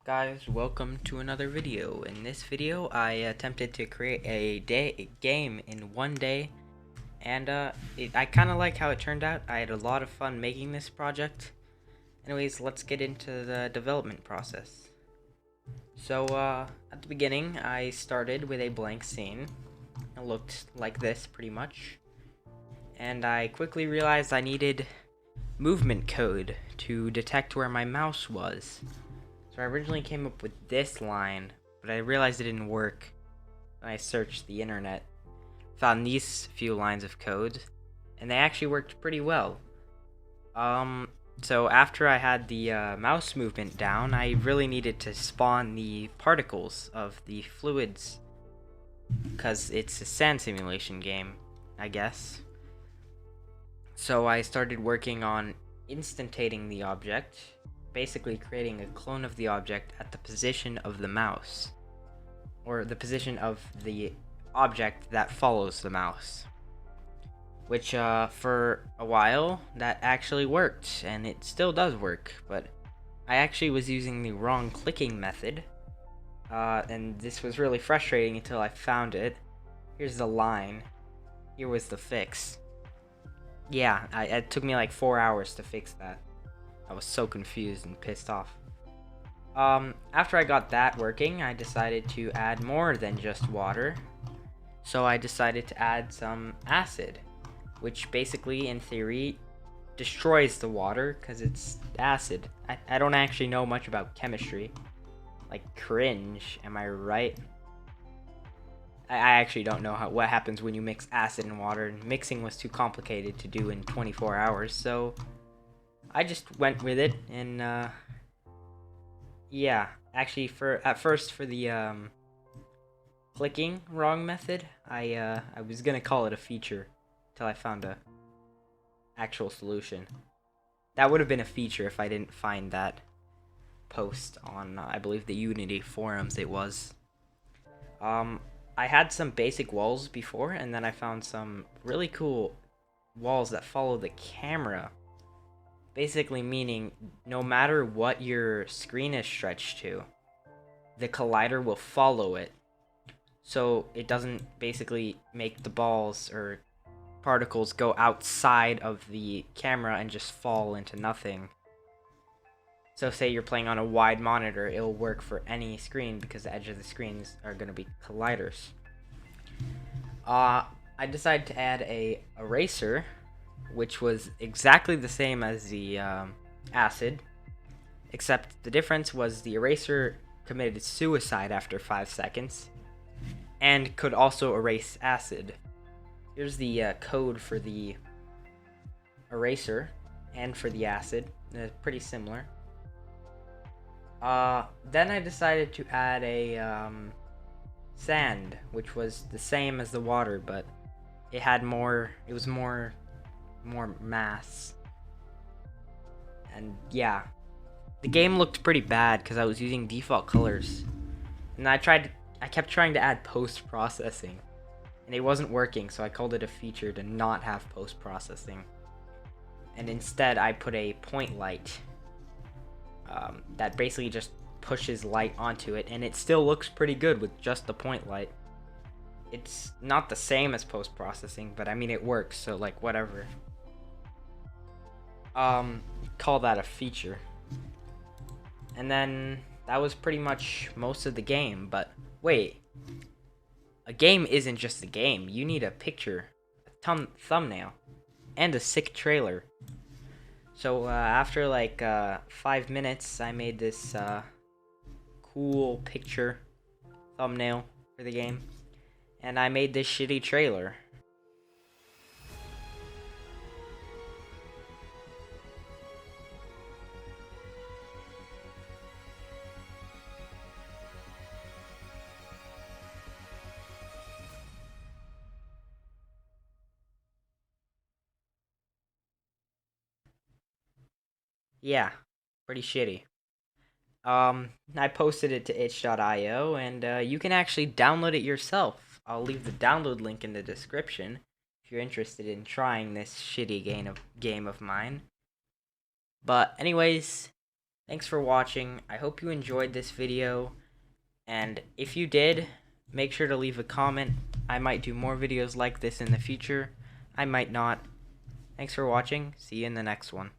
Guys, welcome to another video. In this video, I attempted to create a game in one day, and I kind of like how it turned out. I had a lot of fun making this project. Anyways, let's get into the development process. So, at the beginning, I started with a blank scene. It looked like this, pretty much. And I quickly realized I needed movement code to detect where my mouse was. So I originally came up with this line, but I realized it didn't work when I searched the internet. Found these few lines of code, and they actually worked pretty well. So after I had the mouse movement down, I really needed to spawn the particles of the fluids, because it's a sand simulation game, I guess. So I started working on instantating the object, basically creating a clone of the object at the position of the mouse, or the position of the object that follows the mouse, which for a while that actually worked, and it still does work, but I actually was using the wrong clicking method, and this was really frustrating until I found it. Here's the line. Here was the fix. Yeah, it took me like 4 hours to fix that. I was so confused and pissed off. After I got that working, I decided to add more than just water. So I decided to add some acid, which basically, in theory, destroys the water because it's acid. I don't actually know much about chemistry. Like, cringe, am I right? I actually don't know what happens when you mix acid and water, and mixing was too complicated to do in 24 hours, so I just went with it, and yeah, actually at first for the clicking wrong method, I was gonna call it a feature till I found a actual solution. That would have been a feature if I didn't find that post on I believe the Unity forums. It was. I had some basic walls before, and then I found some really cool walls that follow the camera. Basically meaning, no matter what your screen is stretched to, the collider will follow it. So it doesn't basically make the balls or particles go outside of the camera and just fall into nothing. So say you're playing on a wide monitor, it'll work for any screen because the edge of the screens are going to be colliders. I decided to add a eraser, which was exactly the same as the acid, except the difference was the eraser committed suicide after 5 seconds and could also erase acid. Here's the code for the eraser and for the acid. They're pretty similar. Then I decided to add a sand, which was the same as the water, but it had more. It was more mass. And yeah, the game looked pretty bad because I was using default colors, and I kept trying to add post-processing, and it wasn't working. So I called it a feature to not have post-processing, and instead I put a point light. That basically just pushes light onto it, and it still looks pretty good with just the point light. It's not the same as post-processing, but I mean it works, so like whatever. Call that a feature. And then that was pretty much most of the game, but wait. A game isn't just a game. You need a picture, a thumbnail, and a sick trailer. So after like 5 minutes, I made this cool picture thumbnail for the game, and I made this shitty trailer. Yeah, pretty shitty. I posted it to itch.io, and you can actually download it yourself. I'll leave the download link in the description if you're interested in trying this shitty game of mine. But anyways, Thanks for watching. I hope you enjoyed this video, and if you did, make sure to leave a comment. I might do more videos like this in the future. I might not. Thanks for watching. See you in the next one.